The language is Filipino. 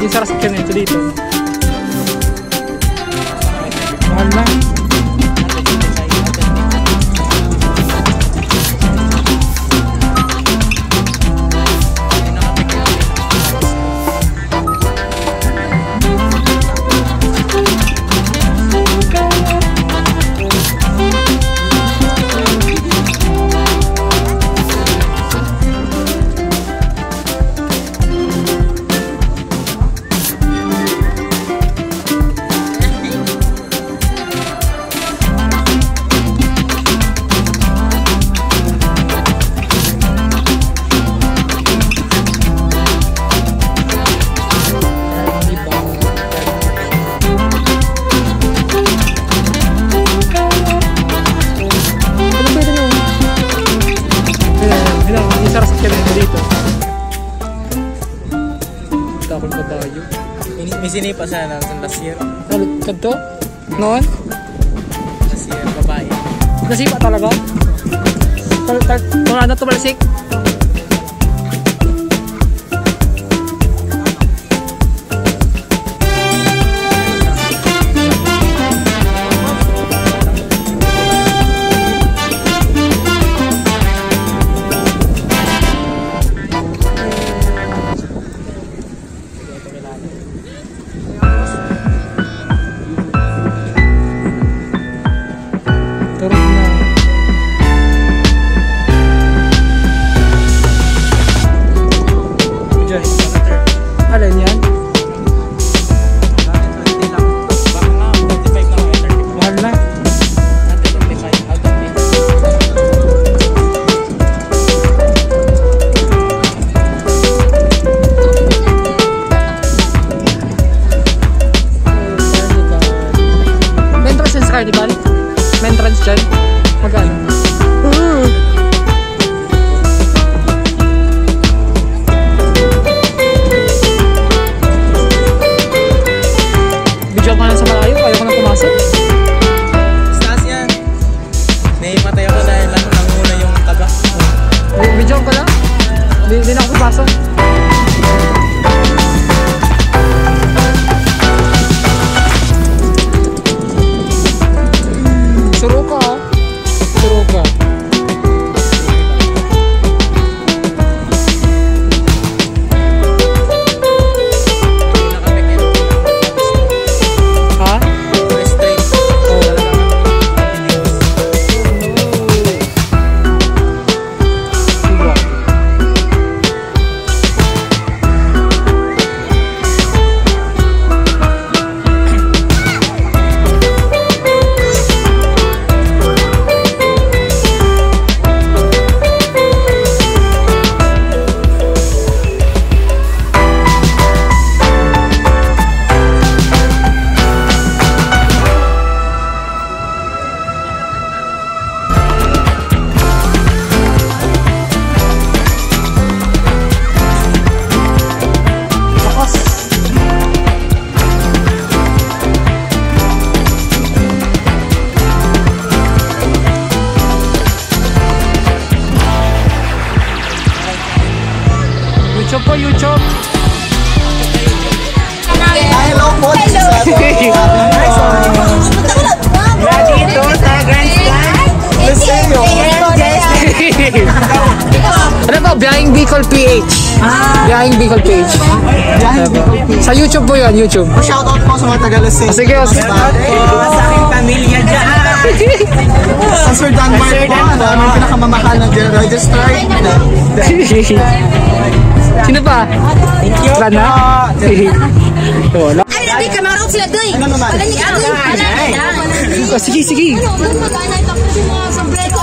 Yung sarasakyan na ito dito. Mahal na. May sinipa sana sa last year. Kanto? Noon? Last year, babae. Nasipa talaga? Kung ano to balisik? Alin yan? Mahal na. Maintenance sa carnival? Maintenance dyan? Magkano? Video ko lang. Hindi na ako papasok. Suro ka. Suro ka. Ha? YouTube po, YouTube. Hello po. Dito sa Grandstand. Ano to? Biyahing Bicol PH. Biyahing Bicol PH. Sa YouTube po yun, YouTube. Shoutout po sa mga taga-Lasing. Sige, Shoutout po sa aking pamilya dyan. Sa Sir Dunbar po, ang pinakamamahal ng register. Sino pa? Thank you. Lana? Wala. Ay, hindi ka marunong sila doy. Ano naman? Wala ni Adoy. Sige, sige. Magkano ito sa sombrero.